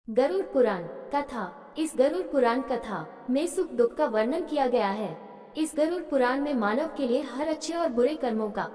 गरुड़ पुराण कथा। इस गरुड़ पुराण कथा में सुख दुख का वर्णन किया गया है। इस गरुड़ पुराण में मानव के लिए हर अच्छे और बुरे कर्मों का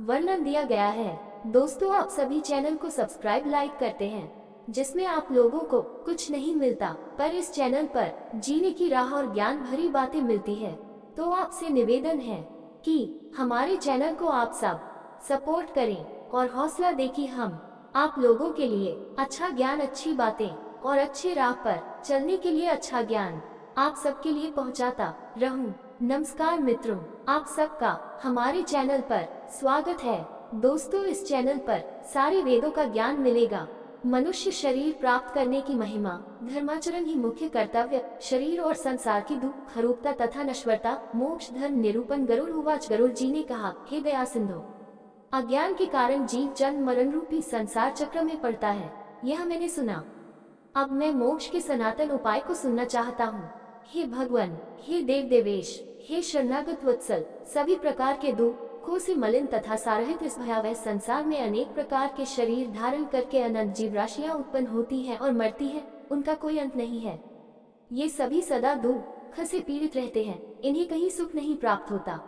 वर्णन दिया गया है। दोस्तों, आप सभी चैनल को सब्सक्राइब लाइक करते हैं, जिसमें आप लोगों को कुछ नहीं मिलता, पर इस चैनल पर जीने की राह और ज्ञान भरी बातें मिलती है। तो आपसे निवेदन है कि हमारे चैनल को आप सब सपोर्ट करें और हौसला दें कि हम आप लोगों के लिए अच्छा ज्ञान, अच्छी बातें और अच्छे राह पर चलने के लिए अच्छा ज्ञान आप सबके लिए पहुंचाता रहूं। नमस्कार मित्रों, आप सबका हमारे चैनल पर स्वागत है। दोस्तों, इस चैनल पर सारे वेदों का ज्ञान मिलेगा। मनुष्य शरीर प्राप्त करने की महिमा, धर्माचरण ही मुख्य कर्तव्य, शरीर और संसार की दुख हरूपता तथा नश्वरता, मोक्ष धर्म निरूपण। गरुड़ उवाच, गरुड़ जी ने कहा, हे दया सिंधु, अज्ञान के कारण जीव जन्म मरण रूपी संसार चक्र में पड़ता है, यह मैंने सुना। अब मैं मोक्ष के सनातन उपाय को सुनना चाहता हूँ। हे भगवान, हे देव देवेश, हे शरणागत वत्सल, सभी प्रकार के दुखों से मलिन तथा सारहित इस भयावह संसार में अनेक प्रकार के शरीर धारण करके अनंत जीव राशियां उत्पन्न होती हैं और मरती हैं, उनका कोई अंत नहीं है। ये सभी सदा दुख से पीड़ित रहते हैं, इन्हें कहीं सुख नहीं प्राप्त होता।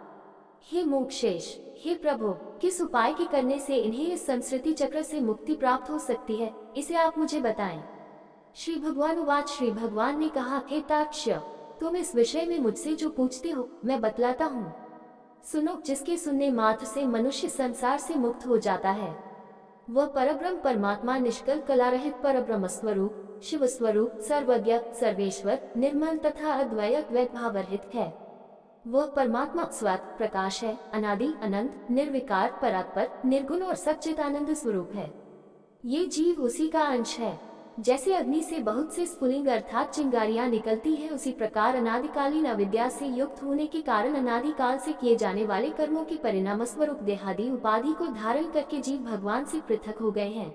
हे मोक्षेश, हे प्रभु, किस उपाय के करने से इन्हें इस संस्कृति चक्र से मुक्ति प्राप्त हो सकती है, इसे आप मुझे बताएं। श्री भगवान उवाच, श्री भगवान ने कहा, हे तार्क्ष्य, तुम इस विषय में मुझसे जो पूछते हो मैं बतलाता हूँ। सुनो, जिसके सुनने मात्र से मनुष्य संसार से मुक्त हो जाता है, वह परब्रह्म परमात्मा निष्कल कला रहित परब्रह्म स्वरूप, शिव स्वरूप, सर्वज्ञ, सर्वेश्वर, निर्मल तथा अद्वैत द्वैत भाव रहित है। वह परमात्मा स्वतः प्रकाश है, अनादि अनंत, निर्विकार, परात्पर, निर्गुण और सच्चिदानंद स्वरूप है। ये जीव उसी का अंश है। जैसे अग्नि से बहुत से स्फुलिंग अर्थात चिंगारियां निकलती है, उसी प्रकार अनादिकालीन अविद्या से युक्त होने के कारण अनादिकाल से किए जाने वाले कर्मों के परिणाम स्वरूप देहादि उपाधि को धारण करके जीव भगवान से पृथक हो गए हैं।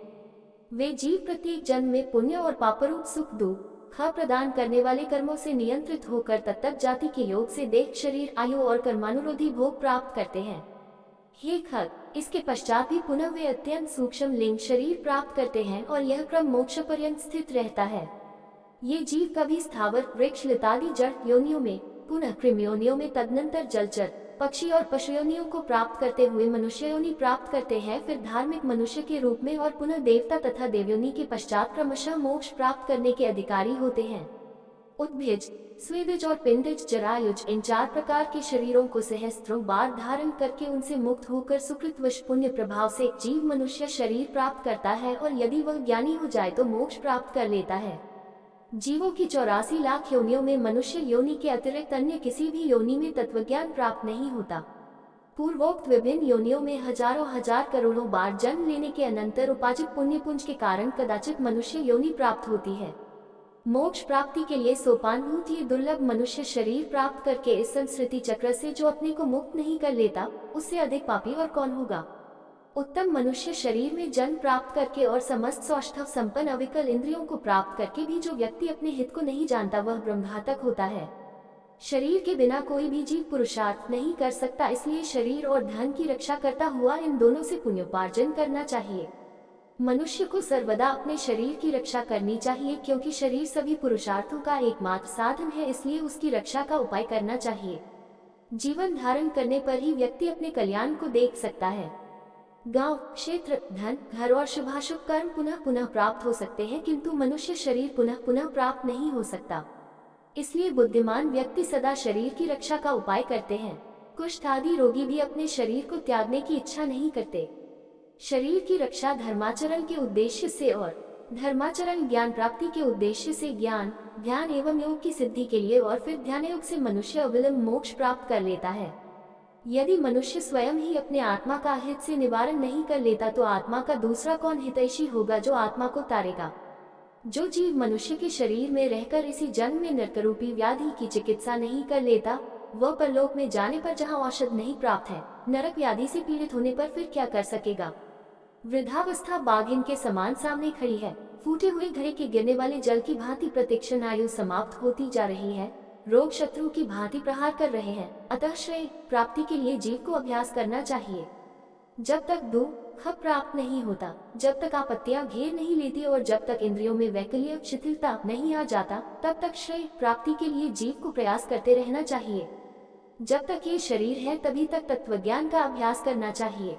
वे जीव प्रत्येक जन्म में पुण्य और पापरूप सुख दुख प्रदान करने वाले कर्मों से नियंत्रित होकर तत्त जाति के योग से देह, शरीर, आयु और कर्मानुरोधी भोग प्राप्त करते हैं। हे खग, इसके पश्चात भी पुनः वे अत्यंत सूक्ष्म लिंग शरीर प्राप्त करते हैं और यह क्रम मोक्ष पर्यंत स्थित रहता है। ये जीव कभी स्थावर, वृक्ष, लतादि जड़ योनियों में, पुनः कृमि योनियों में, तदनंतर जलचर, पक्षी और पशु योनियों को प्राप्त करते हुए मनुष्य योनि प्राप्त करते हैं, फिर धार्मिक मनुष्य के रूप में और पुनः देवता तथा देवयोनि के पश्चात क्रमशः मोक्ष प्राप्त करने के अधिकारी होते हैं। उद्भिज, स्वेदज और पिंडज, जरायुज, इन चार प्रकार के शरीरों को सहस्त्रों बार धारण करके उनसे मुक्त होकर सुकृतवश पुण्य प्रभाव से जीव मनुष्य शरीर प्राप्त करता है और यदि वह ज्ञानी हो जाए तो मोक्ष प्राप्त कर लेता है। जीवों की 84 लाख योनियों में मनुष्य योनि के अतिरिक्त अन्य किसी भी योनि में तत्वज्ञान प्राप्त नहीं होता। पूर्वोक्त विभिन्न योनियों में हजारों हजार करोड़ों बार जन्म लेने के अनंतर उपार्जित पुण्य पुंज के कारण कदाचित मनुष्य योनि प्राप्त होती है। मोक्ष प्राप्ति के लिए सोपानभूत ये दुर्लभ मनुष्य शरीर प्राप्त करके इस संस्कृति चक्र से जो अपने को मुक्त नहीं कर लेता, उससे अधिक पापी और कौन होगा। उत्तम मनुष्य शरीर में जन्म प्राप्त करके और समस्त सौष्ठव संपन्न अविकल इंद्रियों को प्राप्त करके भी जो व्यक्ति अपने हित को नहीं जानता, वह ब्रह्मघातक होता है। शरीर के बिना कोई भी जीव पुरुषार्थ नहीं कर सकता, इसलिए शरीर और धन की रक्षा करता हुआ इन दोनों से पुण्योपार्जन करना चाहिए। मनुष्य को सर्वदा अपने शरीर की रक्षा करनी चाहिए, क्योंकि शरीर सभी पुरुषार्थों का एकमात्र साधन है, इसलिए उसकी रक्षा का उपाय करना चाहिए। जीवन धारण करने पर ही व्यक्ति अपने कल्याण को देख सकता है। गांव, क्षेत्र, धन, घर और शुभाशुभ कर्म पुनः पुनः प्राप्त हो सकते हैं, किंतु मनुष्य शरीर पुनः पुनः प्राप्त नहीं हो सकता। इसलिए बुद्धिमान व्यक्ति सदा शरीर की रक्षा का उपाय करते हैं। कुष्ठ आदि रोगी भी अपने शरीर को त्यागने की इच्छा नहीं करते। शरीर की रक्षा धर्माचरण के उद्देश्य से और धर्माचरण ज्ञान प्राप्ति के उद्देश्य से ज्ञान, ध्यान एवं योग की सिद्धि के लिए और फिर ध्यान योग से मनुष्य अविलंब मोक्ष प्राप्त कर लेता है। यदि मनुष्य स्वयं ही अपने आत्मा का हित से निवारण नहीं कर लेता, तो आत्मा का दूसरा कौन हितैषी होगा जो आत्मा को तारेगा। जो जीव मनुष्य के शरीर में रहकर इसी जन्म में नरकरूपी व्याधि की चिकित्सा नहीं कर लेता, वह परलोक में जाने पर जहाँ औषध नहीं प्राप्त है, नरक व्याधि से पीड़ित होने पर फिर क्या कर सकेगा। वृद्धावस्था बाघिन के समान सामने खड़ी है। फूटे हुए घड़े के गिरने वाले जल की भांति प्रतीक्षण आयु समाप्त होती जा रही है। रोग शत्रु की भांति प्रहार कर रहे हैं। अतः श्रेय प्राप्ति के लिए जीव को अभ्यास करना चाहिए। जब तक दुख दुख प्राप्त नहीं होता। जब तक आपत्तियां घेर नहीं लेती और जब तक इंद्रियों में वैकल्य शिथिलता नहीं आ जाता, तब तक श्रेय प्राप्ति के लिए जीव को प्रयास करते रहना चाहिए। जब तक ये शरीर है तभी तक तत्वज्ञान का अभ्यास करना चाहिए।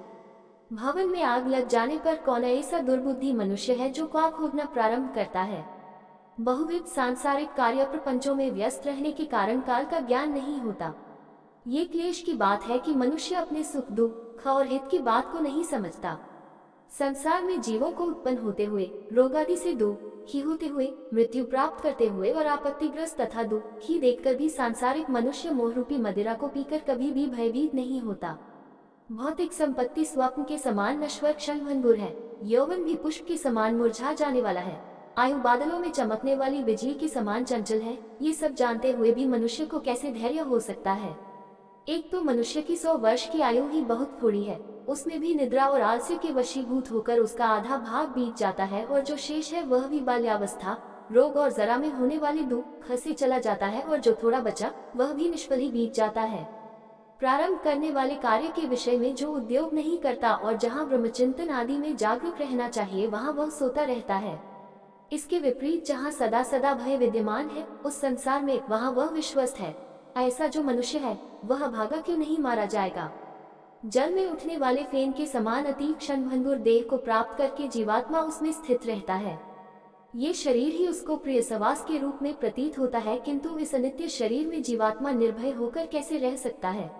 भवन में आग लग जाने पर कौन ऐसा दुर्बुद्धि मनुष्य है जो कुआं खोदना प्रारंभ करता है। बहुविध सांसारिक कार्य प्रपंचों में व्यस्त रहने के कारण काल का ज्ञान नहीं होता। ये क्लेश की बात है कि मनुष्य अपने सुख दुख और हित की बात को नहीं समझता। संसार में जीवों को उत्पन्न होते हुए, रोग आदि से दुखी होते हुए, मृत्यु प्राप्त करते हुए और आपत्तिग्रस्त तथा दुखी देखकर भी सांसारिक मनुष्य मोहरूपी मदिरा को पीकर कभी भी भयभीत नहीं होता। भौतिक संपत्ति स्वप्न के समान नश्वर क्षणभंगुर है। यौवन भी पुष्प के समान मुरझा जाने वाला है। आयु बादलों में चमकने वाली बिजली के समान चंचल है। ये सब जानते हुए भी मनुष्य को कैसे धैर्य हो सकता है। एक तो मनुष्य की 100 वर्ष की आयु ही बहुत थोड़ी है, उसमें भी निद्रा और आलस्य के वशीभूत होकर उसका आधा भाग बीत जाता है और जो शेष है वह भी बाल्यावस्था, रोग और जरा में होने वाले दुख से चला जाता है और जो थोड़ा बचा वह भी निष्फल ही बीत जाता है। प्रारंभ करने वाले कार्य के विषय में जो उद्योग नहीं करता और जहाँ ब्रह्मचिंतन आदि में जागरूक रहना चाहिए वहाँ वह सोता रहता है। इसके विपरीत जहाँ सदा सदा भय विद्यमान है उस संसार में वहाँ वह विश्वस्त है। ऐसा जो मनुष्य है वह भागा क्यों नहीं मारा जाएगा। जल में उठने वाले फेन के समान अति क्षणभंगुर देह को प्राप्त करके जीवात्मा उसमें स्थित रहता है। ये शरीर ही उसको प्रिय सवास के रूप में प्रतीत होता है, किंतु इस अनित्य शरीर में जीवात्मा निर्भय होकर कैसे रह सकता है।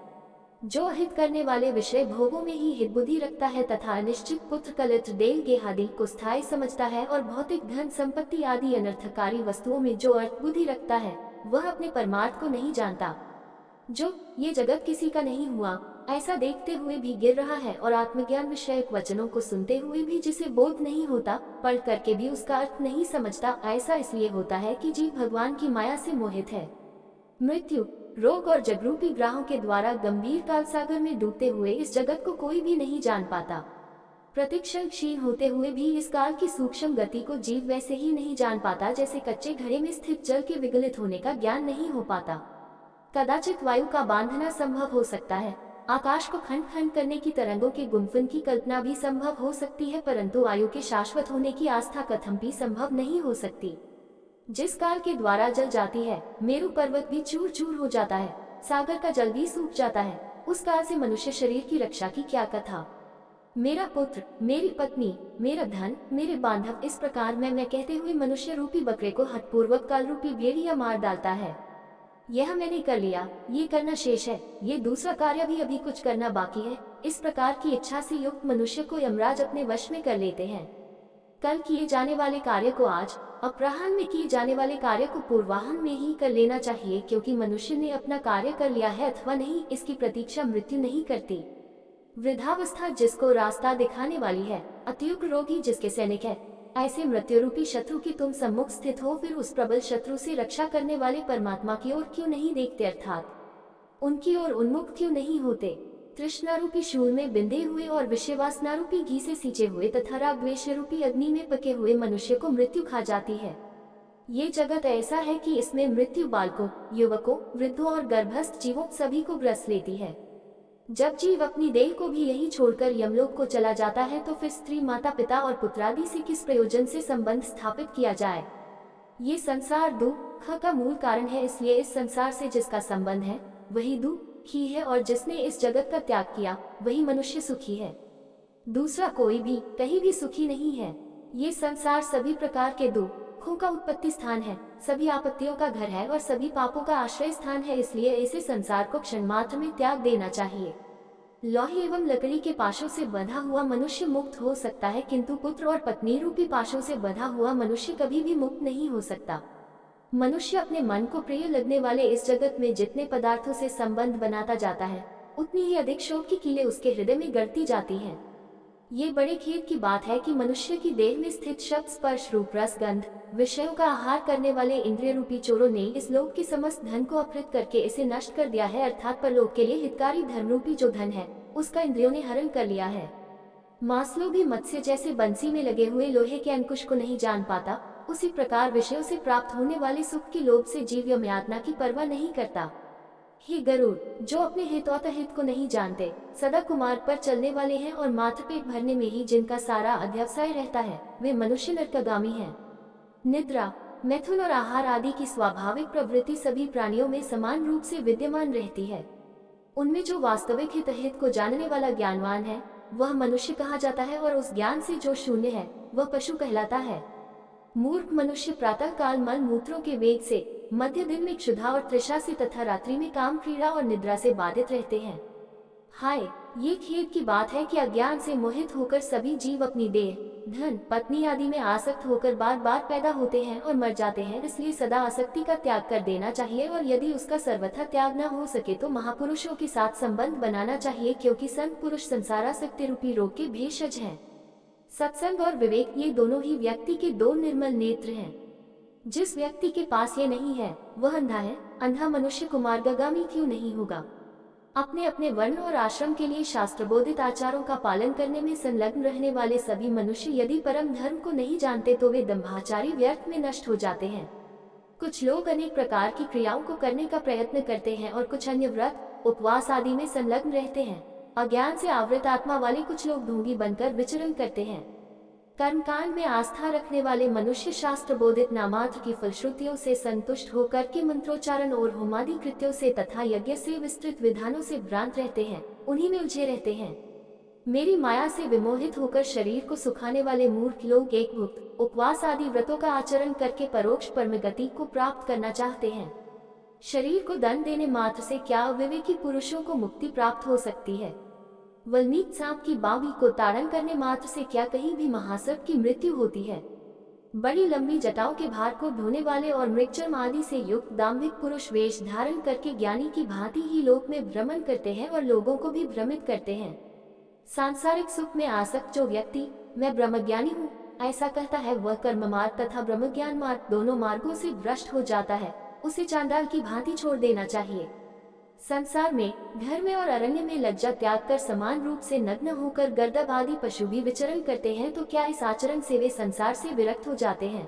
जो हित करने वाले विषय भोगों में ही हित बुद्धि रखता है तथा अनिश्चित पुत्र कलित देह गेहादि को स्थायी समझता है और भौतिक धन संपत्ति आदि अनर्थकारी वस्तुओं में जो अर्थ बुद्धि रखता है वह अपने परमार्थ को नहीं जानता। जो ये जगत किसी का नहीं हुआ ऐसा देखते हुए भी गिर रहा है और आत्मज्ञान विषयक वचनों को सुनते हुए भी जिसे बोध नहीं होता, पढ़ करके भी उसका अर्थ नहीं समझता, ऐसा इसलिए होता है कि जीव भगवान की माया से मोहित है। मृत्यु, रोग और जगरूपी ग्रहों के द्वारा गंभीर काल सागर में डूबते हुए इस जगत को कोई भी नहीं जान पाता। प्रतिक्षण क्षीण होते हुए भी इस काल की सूक्ष्म गति को जीव वैसे ही नहीं जान पाता जैसे कच्चे घड़े में स्थित जल के विगलित होने का ज्ञान नहीं हो पाता। कदाचित वायु का बांधना संभव हो सकता है, आकाश को खंड खंड करने की तरंगों के गुंफन की कल्पना भी संभव हो सकती है, परंतु वायु के शाश्वत होने की आस्था कथमपि संभव नहीं हो सकती। जिस काल के द्वारा जल जाती है मेरु पर्वत भी चूर चूर हो जाता है, सागर का जल भी सूख जाता है, उस काल से मनुष्य शरीर की रक्षा की क्या कथा। मेरा पुत्र, मेरी पत्नी, मेरा धन, मेरे बांधव, इस प्रकार मैं कहते हुए मनुष्य रूपी बकरे को हठपूर्वक काल रूपी भेड़िया मार डालता है। यह मैंने कर लिया, ये करना शेष है, ये दूसरा कार्य भी अभी कुछ करना बाकी है। इस प्रकार की इच्छा से युक्त मनुष्य को यमराज अपने वश में कर लेते हैं। कल किए जाने वाले कार्य को आज, अपराह्न में किए जाने वाले कार्य को पूर्वाह्न में ही कर लेना चाहिए, क्योंकि मनुष्य ने अपना कार्य कर लिया है अथवा नहीं इसकी प्रतीक्षा मृत्यु नहीं करती। वृद्धावस्था जिसको रास्ता दिखाने वाली है, अत्युग्र रोगी जिसके सैनिक है, ऐसे मृत्यु रूपी शत्रु की तुम सम्मुख स्थित हो, फिर उस प्रबल शत्रु से रक्षा करने वाले परमात्मा की ओर क्यों नहीं देखते, अर्थात उनकी ओर उन्मुख क्यों नहीं होते। तृष्णा रूपी शूल में बिंधे हुए और विषयवासना रूपी घी से सींचे हुए तथा राग द्वेष रूपी अग्नि में पके हुए मनुष्य को मृत्यु खा जाती है। ये जगत ऐसा है कि इसमें मृत्यु बालकों, युवकों, वृद्धों और गर्भस्थ जीवों सभी को ग्रस लेती है। जब जीव अपनी देह को भी यही छोड़कर यमलोक को चला जाता है तो फिर स्त्री, माता पिता और पुत्रादि से किस प्रयोजन से संबंध स्थापित किया जाए। ये संसार दुख का मूल कारण है, इसलिए इस संसार से जिसका संबंध है वही दुखी है और जिसने इस जगत का त्याग किया वही मनुष्य सुखी है। दूसरा कोई भी कहीं भी सुखी नहीं है। ये संसार सभी प्रकार के दुखों का उत्पत्ति स्थान है, सभी आपत्तियों का घर है और सभी पापों का आश्रय स्थान है, इसलिए ऐसे संसार को क्षण मात्र में त्याग देना चाहिए। लोहे एवं लकड़ी के पाशों से बंधा हुआ मनुष्य मुक्त हो सकता है, किंतु पुत्र और पत्नी रूपी पाशों से बंधा हुआ मनुष्य कभी भी मुक्त नहीं हो सकता। मनुष्य अपने मन को प्रिय लगने वाले इस जगत में जितने पदार्थों से संबंध बनाता जाता है उतनी ही अधिक शोक की कीलें उसके हृदय में गढ़ती जाती हैं। ये बड़े खेद की बात है कि मनुष्य की देह में स्थित शब्द, स्पर्श, रूप, रस, गंध विषयों का आहार करने वाले इंद्रिय रूपी चोरों ने इस लोक के समस्त धन को अपहृत करके इसे नष्ट कर दिया है, अर्थात परलोक के लिए हितकारी धर्म रूपी जो धन है उसका इंद्रियों ने हरण कर लिया है। मास्लो भी मत्स्य जैसे बंसी में लगे हुए लोहे के अंकुश को नहीं जान पाता, उसी प्रकार विषयों से प्राप्त होने वाले सुख के लोभ से जीव यम यातना की परवाह नहीं करता। हे गरुड़, जो अपने हितौतहित को नहीं जानते, सदा कुमार्ग पर चलने वाले हैं और मात्र पेट भरने में ही जिनका सारा अध्यवसाय रहता है, वे मनुष्य नरकगामी हैं। निद्रा, मैथुन और आहार आदि की स्वाभाविक प्रवृत्ति सभी प्राणियों में समान रूप से विद्यमान रहती है। उनमें जो वास्तविक हित को जानने वाला ज्ञानवान है, वह मनुष्य कहा जाता है, और उस ज्ञान से जो शून्य है, वह पशु कहलाता है। मूर्ख मनुष्य प्रातः काल मल मूत्रों के वेग से, मध्य दिन में क्षुधा और तृषा से तथा रात्रि में काम क्रीड़ा और निद्रा से बाधित रहते हैं। हाय, ये खेद की बात है कि अज्ञान से मोहित होकर सभी जीव अपनी देह, धन, पत्नी आदि में आसक्त होकर बार बार पैदा होते हैं और मर जाते हैं। इसलिए सदा आसक्ति का त्याग कर देना चाहिए, और यदि उसका सर्वथा त्याग न हो सके तो महापुरुषों के साथ संबंध बनाना चाहिए, क्योंकि संत पुरुष संसारासक्ति रूपी रोग के भेषज हैं। सत्संग और विवेक, ये दोनों ही व्यक्ति के दो निर्मल नेत्र हैं। जिस व्यक्ति के पास ये नहीं है, वह अंधा है। अंधा मनुष्य कुमार्गगामी क्यों नहीं होगा? अपने अपने वर्ण और आश्रम के लिए शास्त्रबोधित आचारों का पालन करने में संलग्न रहने वाले सभी मनुष्य यदि परम धर्म को नहीं जानते तो वे दंभाचारी व्यर्थ में नष्ट हो जाते हैं। कुछ लोग अनेक प्रकार की क्रियाओं को करने का प्रयत्न करते हैं और कुछ अन्य व्रत, उपवास आदि में संलग्न रहते हैं। अज्ञान से आवृत आत्मा वाले कुछ लोग ढोंगी बनकर विचरण करते हैं। कर्मकांड में आस्था रखने वाले मनुष्य शास्त्र बोधित नामात्र की फलश्रुतियों से संतुष्ट होकर के मंत्रोच्चारण और होमादि कृत्यों से तथा यज्ञ से विस्तृत विधानों से भ्रांत रहते हैं, उन्हीं में उलझे रहते हैं। मेरी माया से विमोहित होकर शरीर को सुखाने वाले मूर्ख लोग एक भुक्त, उपवास आदि व्रतों का आचरण करके परोक्ष परम गति को प्राप्त करना चाहते हैं। शरीर को दंड देने मात्र से क्या अविवेकी पुरुषों को मुक्ति प्राप्त हो सकती है? वल्मीक सांप की बावी को ताड़न करने मात्र से क्या कहीं भी महासर्प की मृत्यु होती है? बड़ी लंबी जटाओं के भार को ढोने वाले और मृगचर्म आदि से युक्त दाम्भिक पुरुष वेश धारण करके ज्ञानी की भांति ही लोक में भ्रमण करते हैं और लोगों को भी भ्रमित करते हैं। सांसारिक सुख में आसक्त जो व्यक्ति मैं ब्रह्मज्ञानी हूँ ऐसा कहता है, वह कर्म मार्ग तथा ब्रह्मज्ञान मार्ग दोनों मार्गों से भ्रष्ट हो जाता है। उसे चांडाल की भांति छोड़ देना चाहिए। संसार में, घर में और अरण्य में लज्जा त्याग कर समान रूप से नग्न होकर गर्दभ आदि पशु भी विचरण करते हैं, तो क्या इस आचरण से वे संसार से विरक्त हो जाते हैं?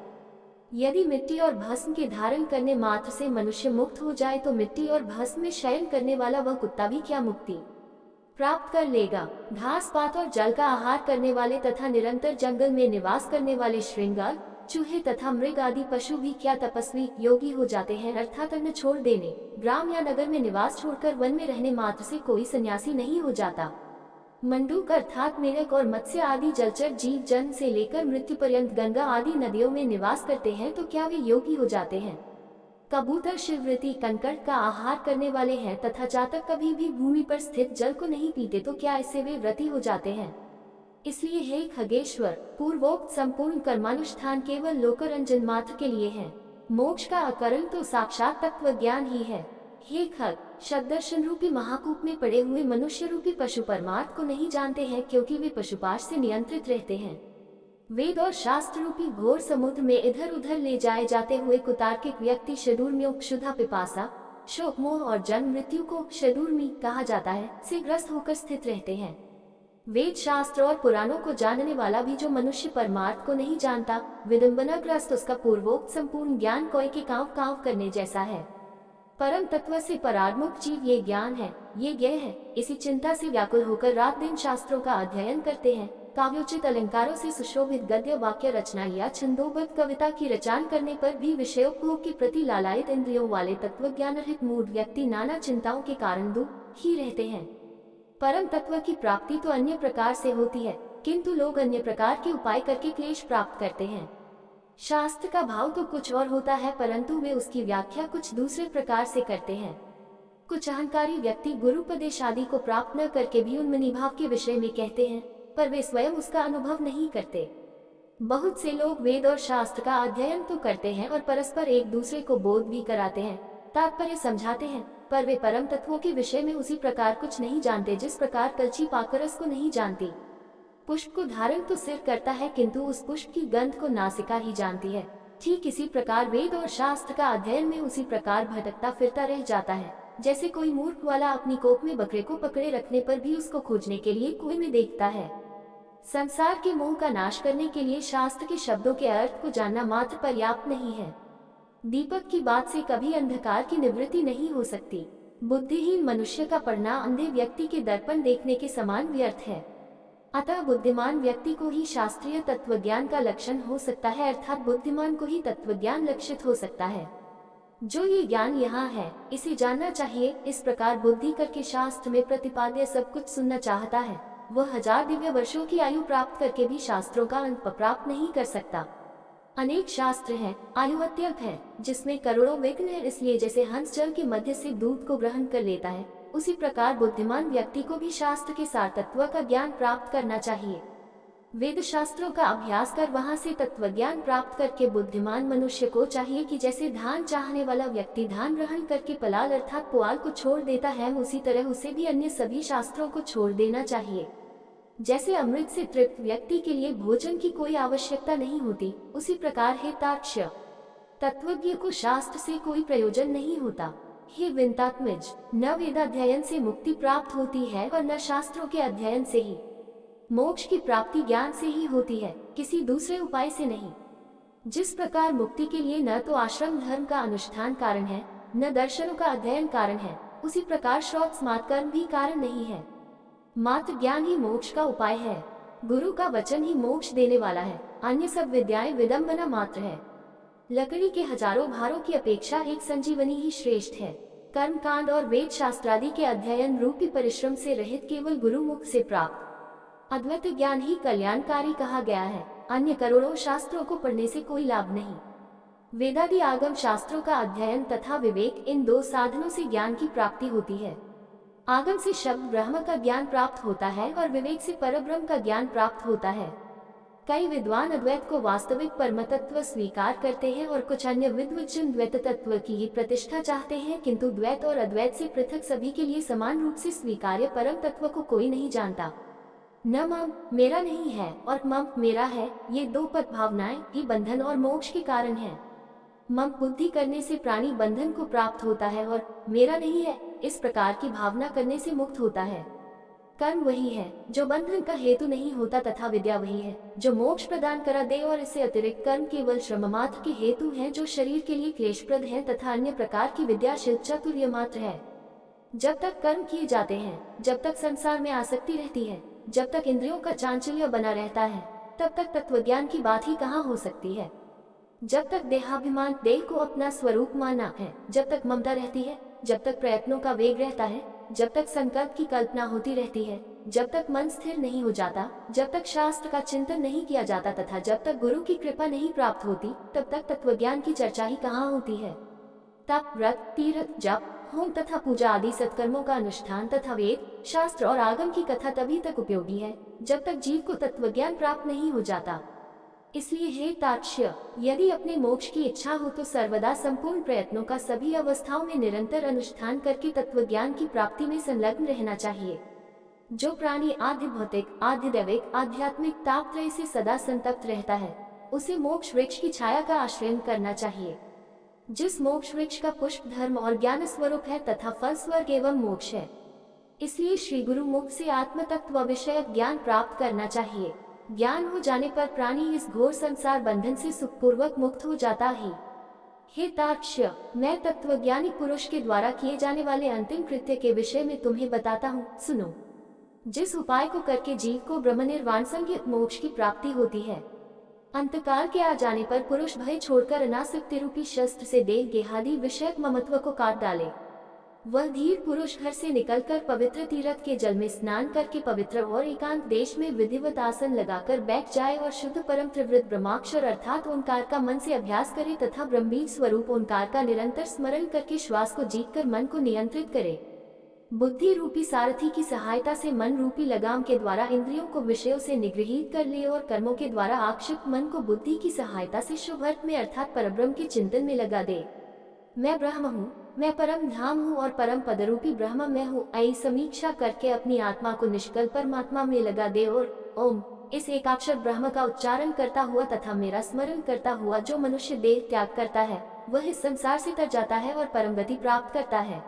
यदि मिट्टी और भस्म के धारण करने मात्र से मनुष्य मुक्त हो जाए तो मिट्टी और भस्म में शयन करने वाला वह कुत्ता भी क्या मुक्ति प्राप्त कर लेगा? घास पात और जल का आहार करने वाले तथा निरंतर जंगल में निवास करने वाले श्रृंगार, चूहे तथा मृग आदि पशु भी क्या तपस्वी योगी हो जाते हैं? अर्थात अन्न छोड़ देने, ग्राम या नगर में निवास छोड़कर वन में रहने मात्र से कोई सन्यासी नहीं हो जाता। मंडूक अर्थात मेढक और मत्स्य आदि जलचर जीव जन्म से लेकर मृत्यु पर्यंत गंगा आदि नदियों में निवास करते हैं, तो क्या वे योगी हो जाते हैं? कबूतर शिववृत्ति कंकड़ का आहार करने वाले हैं तथा चातक कभी भी भूमि पर स्थित जल को नहीं पीते, तो क्या इससे वे व्रती हो जाते हैं? इसलिए हे खगेश्वर, पूर्वोक्त संपूर्ण कर्मानुष्ठान केवल लोकरंजन मात्र के लिए है। मोक्ष का अकरण तो साक्षात तत्व ज्ञान ही है। हे खग, शब्दर्शन रूपी महाकूप में पड़े हुए मनुष्य रूपी पशु परमार्थ को नहीं जानते हैं, क्योंकि वे पशुपाश से नियंत्रित रहते हैं। वेद और शास्त्र रूपी घोर समुद्र में इधर उधर ले जाए जाते हुए कुतार्किक व्यक्ति षडूर्मियों, क्षुधा, पिपासा, शोक, मोह और जन्म मृत्यु को षडूर्मी कहा जाता है, से ग्रस्त होकर स्थित रहते हैं। वेद शास्त्र और पुराणों को जानने वाला भी जो मनुष्य परमार्थ को नहीं जानता, विडंबनाग्रस्त, उसका पूर्वोक्त संपूर्ण ज्ञान कोय के कांव कांव करने जैसा है। परम तत्व से परार्मुख जीव ये ज्ञान है, ये ज्ञेय है। इसी चिंता से व्याकुल होकर रात दिन शास्त्रों का अध्ययन करते हैं। काव्योचित अलंकारों से सुशोभित गद्य वाक्य रचना या छंदोबद्ध कविता की रचना करने पर भी विषयोपभोग के प्रति लालायित इंद्रियों वाले तत्वज्ञान रहित मूढ़ व्यक्ति नाना चिंताओं के कारण दुख ही रहते हैं। परम तत्व की प्राप्ति तो अन्य प्रकार से होती है, किंतु लोग अन्य प्रकार के उपाय करके क्लेश प्राप्त करते हैं। शास्त्र का भाव तो कुछ और होता है, परंतु वे उसकी व्याख्या कुछ दूसरे प्रकार से करते हैं। कुछ अहंकारी व्यक्ति गुरुपदेश आदि को प्राप्त न करके भी उन्मनी भाव के विषय में कहते हैं, पर वे स्वयं उसका अनुभव नहीं करते। बहुत से लोग वेद और शास्त्र का अध्ययन तो करते हैं और परस्पर एक दूसरे को बोध भी कराते हैं, तात्पर्य समझाते हैं, पर वे परम तत्वों के विषय में उसी प्रकार कुछ नहीं जानते जिस प्रकार कलछी पाकरस को नहीं जानती। पुष्प को धारण तो सिर करता है, किंतु उस पुष्प की गंध को नासिका ही जानती है। ठीक इसी प्रकार वेद और शास्त्र का अध्ययन में उसी प्रकार भटकता फिरता रह जाता है, जैसे कोई मूर्ख वाला अपनी कोख में बकरे को पकड़े रखने पर भी उसको खोजने के लिए कुएं में देखता है। संसार के मोह का नाश करने के लिए शास्त्र के शब्दों के अर्थ को जानना मात्र पर्याप्त नहीं है। दीपक की बात से कभी अंधकार की निवृत्ति नहीं हो सकती। बुद्धिहीन मनुष्य का पढ़ना अंधे व्यक्ति के दर्पण देखने के समान व्यर्थ है। अतः बुद्धिमान व्यक्ति को ही शास्त्रीय तत्वज्ञान का लक्षण हो सकता है, अर्थात बुद्धिमान को ही तत्वज्ञान लक्षित हो सकता है। जो ये ज्ञान यहाँ है इसे जानना चाहिए। इस प्रकार बुद्धि करके शास्त्र में प्रतिपाद्य सब कुछ सुनना चाहता है, वह 1000 दिव्य वर्षों की आयु प्राप्त करके भी शास्त्रों का अंत प्राप्त नहीं कर सकता। अनेक शास्त्र हैं, आयु अत्यल्प है, जिसमें करोड़ों विघ्न है। इसलिए जैसे हंस जल के मध्य से दूध को ग्रहण कर लेता है, उसी प्रकार बुद्धिमान व्यक्ति को भी शास्त्र के सार तत्व का ज्ञान प्राप्त करना चाहिए। वेद शास्त्रों का अभ्यास कर वहां से तत्वज्ञान प्राप्त करके बुद्धिमान मनुष्य को चाहिए कि जैसे धान चाहने वाला व्यक्ति धान ग्रहण करके पलाल अर्थात पुआल को छोड़ देता है, उसी तरह उसे भी अन्य सभी शास्त्रों को छोड़ देना चाहिए। जैसे अमृत से तृप्त व्यक्ति के लिए भोजन की कोई आवश्यकता नहीं होती, उसी प्रकार हे तार्क्ष्य, तत्वज्ञ को शास्त्र से कोई प्रयोजन नहीं होता। हे विंतात्मज, न वेदाध्ययन से मुक्ति प्राप्त होती है और न शास्त्रों के अध्ययन से ही। मोक्ष की प्राप्ति ज्ञान से ही होती है, किसी दूसरे उपाय से नहीं। जिस प्रकार मुक्ति के लिए न तो आश्रम धर्म का अनुष्ठान कारण है, न दर्शनों का अध्ययन कारण है, उसी प्रकार श्रौत स्मार्त कर्म भी कारण नहीं है। मात्र ज्ञान ही मोक्ष का उपाय है। गुरु का वचन ही मोक्ष देने वाला है, अन्य सब विद्याएं विडंबना मात्र है। लकड़ी के हजारों भारों की अपेक्षा एक संजीवनी ही श्रेष्ठ है। कर्म कांड और वेद शास्त्रादि के अध्ययन रूपी परिश्रम से रहित केवल गुरुमुख से प्राप्त अद्वैत ज्ञान ही कल्याणकारी कहा गया है। अन्य करोड़ों शास्त्रों को पढ़ने से कोई लाभ नहीं। वेदादि आगम शास्त्रों का अध्ययन तथा विवेक, इन दो साधनों से ज्ञान की प्राप्ति होती है। आगम से शब्द ब्रह्म का ज्ञान प्राप्त होता है और विवेक से परब्रह्म का ज्ञान प्राप्त होता है। कई विद्वान अद्वैत को वास्तविक परमतत्व स्वीकार करते हैं और कुछ अन्य विद्वज्जन द्वैत तत्व की ही प्रतिष्ठा चाहते हैं, किंतु द्वैत और अद्वैत से पृथक सभी के लिए समान रूप से स्वीकार्य परम तत्व को कोई नहीं जानता। न मम मेरा नहीं है और मम मेरा है, ये दो पद भावनाएं ही बंधन और मोक्ष के कारण हैं। मम बुद्धि करने से प्राणी बंधन को प्राप्त होता है और मेरा नहीं है इस प्रकार की भावना करने से मुक्त होता है। कर्म वही है जो बंधन का हेतु नहीं होता तथा विद्या वही है जो मोक्ष प्रदान करा दे, और इससे अतिरिक्त कर्म केवल श्रम मात्र के हेतु हैं जो शरीर के लिए क्लेशप्रद है, तथा अन्य प्रकार की विद्या शिल्प चातुर्य मात्र है। जब तक कर्म किए जाते हैं, जब तक संसार में आसक्ति रहती है, जब तक इंद्रियों का चांचल्य बना रहता है, तब तक तत्वज्ञान की बात ही कहाँ हो सकती है। जब तक देहाभिमान देह को अपना स्वरूप माना है, जब तक ममता रहती है, जब तक प्रयत्नों का वेग रहता है, जब तक संकल्प की कल्पना होती रहती है, जब तक मन स्थिर नहीं हो जाता, जब तक शास्त्र का चिंतन नहीं किया जाता तथा जब तक गुरु की कृपा नहीं प्राप्त होती, तब तक तत्वज्ञान की चर्चा ही कहाँ होती है। तप, व्रत, तीर्थ, जप, होम तथा पूजा आदि सत्कर्मों का अनुष्ठान तथा वेद शास्त्र और आगम की कथा तभी तक उपयोगी है जब तक जीव को तत्वज्ञान प्राप्त नहीं हो जाता। इसलिए हे तार्क्ष्य, यदि अपने मोक्ष की इच्छा हो तो सर्वदा संपूर्ण प्रयत्नों का सभी अवस्थाओं में निरंतर अनुष्ठान करके तत्वज्ञान की प्राप्ति में संलग्न रहना चाहिए। जो प्राणी आदि भौतिक, आदि दैविक, आध्यात्मिक तापत्रय से सदा संतप्त रहता है, उसे मोक्ष वृक्ष की छाया का आश्रय करना चाहिए। जिस मोक्ष वृक्ष का पुष्प धर्म और ज्ञान स्वरूप है तथा फल स्वर्ग एवं मोक्ष है, इसलिए श्री गुरु मुख से आत्म तत्व विषयक ज्ञान प्राप्त करना चाहिए। ज्ञान हो जाने पर प्राणी इस घोर संसार बंधन से सुखपूर्वक मुक्त हो जाता ही। हे तार्क्ष्य, मैं तत्वज्ञानी पुरुष के द्वारा किए जाने वाले अंतिम कृत्य के विषय में तुम्हें बताता हूँ, सुनो। जिस उपाय को करके जीव को ब्रह्म निर्वाण संज्ञित मोक्ष की प्राप्ति होती है, अंतकाल के आ जाने पर पुरुष भय छोड़कर अनासक्ति रूपी शस्त्र से देह गेहादि विषयक ममत्व को काट डाले। वह धीर पुरुष घर से निकलकर पवित्र तीर्थ के जल में स्नान करके पवित्र और एकांत देश में विधिवत आसन लगाकर बैठ जाए और शुद्ध परम त्रिवृत ब्रह्माक्षर अर्थात ओंकार का मन से अभ्यास करे तथा ब्रह्मीज स्वरूप ओंकार का निरंतर स्मरण करके श्वास को जीतकर मन को नियंत्रित करे। बुद्धि रूपी सारथी की सहायता से मन रूपी लगाम के द्वारा इंद्रियों को विषयों से निगृहीत कर ले और कर्मों के द्वारा आक्षिप्त मन को बुद्धि की सहायता से शुभ अर्थ में अर्थात परब्रह्म के चिंतन में लगा दे। मैं ब्रह्म हूँ, मैं परम धाम हूँ और परम पदरूपी ब्रह्म मैं हूँ, ऐसी समीक्षा करके अपनी आत्मा को निष्कल परमात्मा में लगा दे और ओम इस एकाक्षर ब्रह्म का उच्चारण करता हुआ तथा मेरा स्मरण करता हुआ जो मनुष्य देह त्याग करता है, वह इस संसार से तर जाता है और परम गति प्राप्त करता है।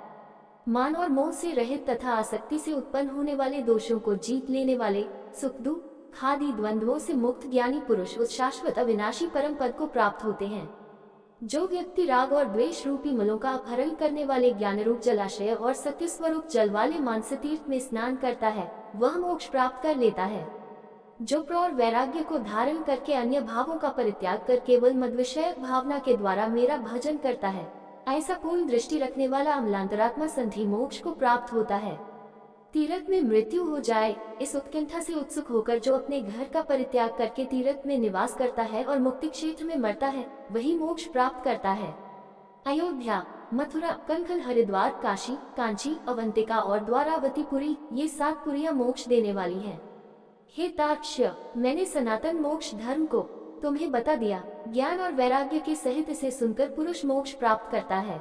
मान और मोह से रहित तथा आसक्ति से उत्पन्न होने वाले दोषों को जीत लेने वाले, सुख दुख आदि द्वंद्वों से मुक्त ज्ञानी पुरुष उस शाश्वत अविनाशी परम पद को प्राप्त होते हैं। जो व्यक्ति राग और द्वेष रूपी मलों का अपहरण करने वाले ज्ञान रूप जलाशय और सत्य स्वरूप जल वाले मानस तीर्थ में स्नान करता है, वह मोक्ष प्राप्त कर लेता है। जो प्रौढ़ वैराग्य को धारण करके अन्य भावों का परित्याग कर केवल मद्विषयक भावना के द्वारा मेरा भजन करता है, ऐसा पूर्ण दृष्टि रखने वाला अमलांतरात्मा संधि मोक्ष को प्राप्त होता है। तीर्थ में मृत्यु हो जाए, इस उत्कंठा से उत्सुक होकर जो अपने घर का परित्याग करके तीर्थ में निवास करता है और मुक्ति क्षेत्र में मरता है, वही मोक्ष प्राप्त करता है। अयोध्या, मथुरा, कंखल, हरिद्वार, काशी, कांची, अवंतिका और द्वारावतीपुरी, ये 7 पुरियां मोक्ष देने वाली हैं। हे तार्क्ष्य, मैंने सनातन मोक्ष धर्म को तुम्हें बता दिया। ज्ञान और वैराग्य के सहित इसे सुनकर पुरुष मोक्ष प्राप्त करता है।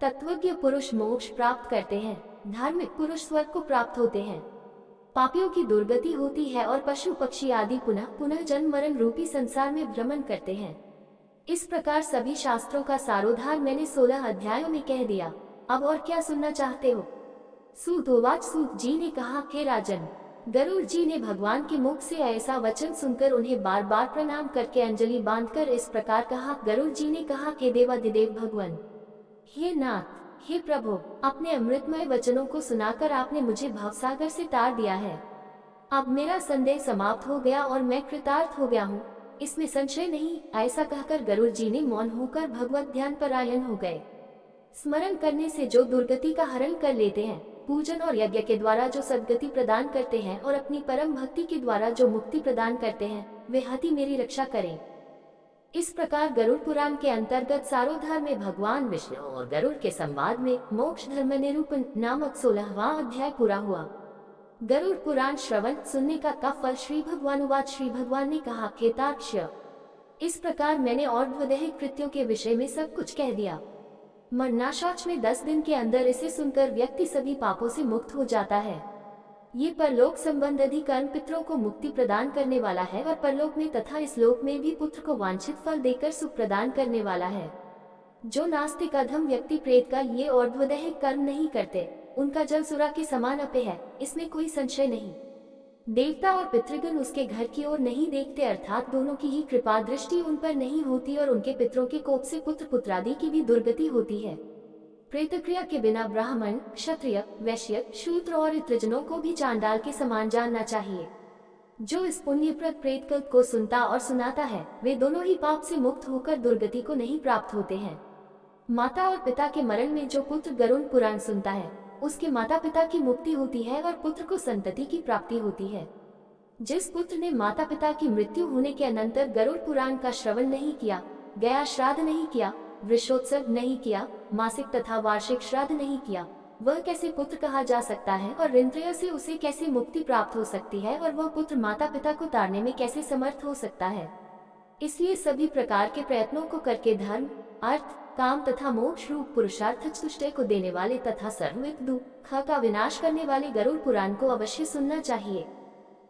तत्वज्ञ पुरुष मोक्ष प्राप्त करते हैं, धार्मिक पुरुष स्वर्ग को प्राप्त होते हैं। पापियों की दुर्गति होती है और पशु पक्षी आदि पुनः पुनः जन्म मरण रूपी संसार में भ्रमण करते हैं। इस प्रकार सभी शास्त्रों का सारोद्धार मैंने 16 अध्यायों में कह दिया। अब और क्या सुनना चाहते हो? सूतोवाच, सूत जी ने कहा, हे राजन, गरुड़ जी ने भगवान के मुख से ऐसा वचन सुनकर उन्हें बार बार प्रणाम करके अंजलि बांधकर इस प्रकार कहा। गरुड़ जी ने कहा, हे देवाधिदेव भगवान, हे नाथ, हे प्रभु, अपने अमृतमय वचनों को सुनाकर आपने मुझे भवसागर से तार दिया है। अब मेरा संदेह समाप्त हो गया और मैं कृतार्थ हो गया हूँ, इसमें संशय नहीं। ऐसा कहकर गरुड़ जी ने मौन होकर भगवत ध्यान परायण हो गए। स्मरण करने से जो दुर्गति का हरण कर लेते हैं, पूजन और यज्ञ के द्वारा जो सद्गति प्रदान करते हैं और अपनी परम भक्ति के द्वारा जो मुक्ति प्रदान करते हैं, वे हति मेरी रक्षा करें। इस प्रकार गरुड़ पुराण के अंतर्गत सारोद्धार में भगवान विष्णु और गरुड़ के संवाद में मोक्ष धर्म निरूपण नामक 16वां अध्याय पूरा हुआ। गरुड़ पुराण श्रवण सुनने का फल श्री भगवानुवाद। श्री भगवान ने कहा, हे तार्क्ष्य, इस प्रकार मैंने और्ध्वदैहिक कृत्यों के विषय में सब कुछ कह दिया। मरणाशौच में 10 दिन के अंदर इसे सुनकर व्यक्ति सभी पापों से मुक्त हो जाता है। ये परलोक संबंधी कर्म पितरों को मुक्ति प्रदान करने वाला है और परलोक में तथा इस लोक में भी पुत्र को वांछित फल देकर सुख प्रदान करने वाला है। जो नास्तिक अधम व्यक्ति प्रेत का ये और्ध्वदैहिक कर्म नहीं करते, उनका जल सुरा के समान अपे है, इसमें कोई संशय नहीं। देवता और पितृगण उसके घर की ओर नहीं देखते, अर्थात दोनों की ही कृपा दृष्टि उन पर नहीं होती और उनके पितरों के कोप से पुत्र पुत्रादि की भी दुर्गति होती है। प्रेत क्रिया के बिना ब्राह्मण, क्षत्रिय, वैश्य, शूद्र और इत्रजनों को भी चांडाल के समान जानना चाहिए। जो इस पुण्यप्रद प्रेत कल्प को सुनता और सुनाता है, वे दोनों ही पाप से मुक्त होकर दुर्गति को नहीं प्राप्त होते हैं। माता और पिता के मरण में जो पुत्र गरुड़ पुराण सुनता है, उसके माता पिता की मुक्ति होती है और पुत्र को संतति की प्राप्ति होती है। जिस पुत्र ने माता पिता की मृत्यु होने के अनंतर गरुड़ पुराण का श्रवण नहीं किया, गया श्राद्ध नहीं किया, वृषोत्सव नहीं किया, मासिक तथा वार्षिक श्राद्ध नहीं किया, वह कैसे पुत्र कहा जा सकता है और इंद्रियों से उसे कैसे मुक्ति प्राप्त हो सकती है और वह पुत्र माता पिता को तारने में कैसे समर्थ हो सकता है। इसलिए सभी प्रकार के प्रयत्नों को करके धर्म, अर्थ, काम तथा मोक्ष रूप पुरुषार्थ चतुष्टय को देने वाले तथा सर्वविध दुख का विनाश करने वाले गरुड़ पुराण को अवश्य सुनना चाहिए।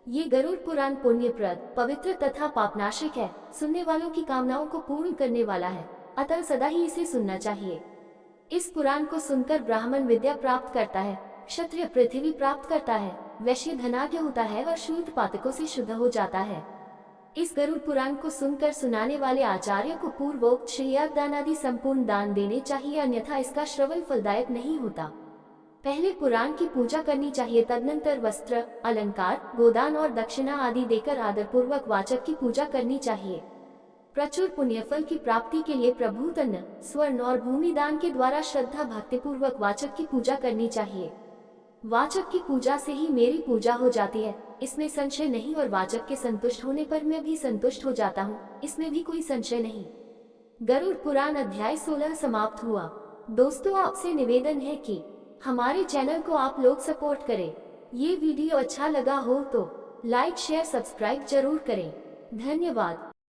ये गरुड़ पुराण पुण्यप्रद, पवित्र तथा पापनाशक है, सुनने वालों की कामनाओं को पूर्ण करने वाला है, अतः सदा ही इसे सुनना चाहिए। इस पुराण को सुनकर ब्राह्मण विद्या प्राप्त करता है, क्षत्रिय पृथ्वी प्राप्त करता है, वैश्य धनाढ्य होता है और शूद्र पातकों से शुद्ध हो जाता है। इस गरुड़ पुराण को सुनकर सुनाने वाले आचार्य को पूर्वोक्त श्रेयाग दान आदि संपूर्ण दान देने चाहिए, अन्यथा इसका श्रवण फलदायक नहीं होता। पहले पुराण की पूजा करनी चाहिए, तदनंतर वस्त्र, अलंकार, गोदान और दक्षिणा आदि देकर आदर पूर्वक वाचक की पूजा करनी चाहिए। प्रचुर पुण्यफल की प्राप्ति के लिए प्रभु तन, स्वर्ण और भूमि दान के द्वारा श्रद्धा भक्ति पूर्वक वाचक की पूजा करनी चाहिए। वाचक की पूजा से ही मेरी पूजा हो जाती है, इसमें संशय नहीं, और वाचक के संतुष्ट होने पर मैं भी संतुष्ट हो जाता हूँ, इसमें भी कोई संशय नहीं। गरुड़ पुराण अध्याय 16 समाप्त हुआ। दोस्तों, आपसे निवेदन है कि हमारे चैनल को आप लोग सपोर्ट करें। ये वीडियो अच्छा लगा हो तो लाइक शेयर सब्सक्राइब जरूर करें। धन्यवाद।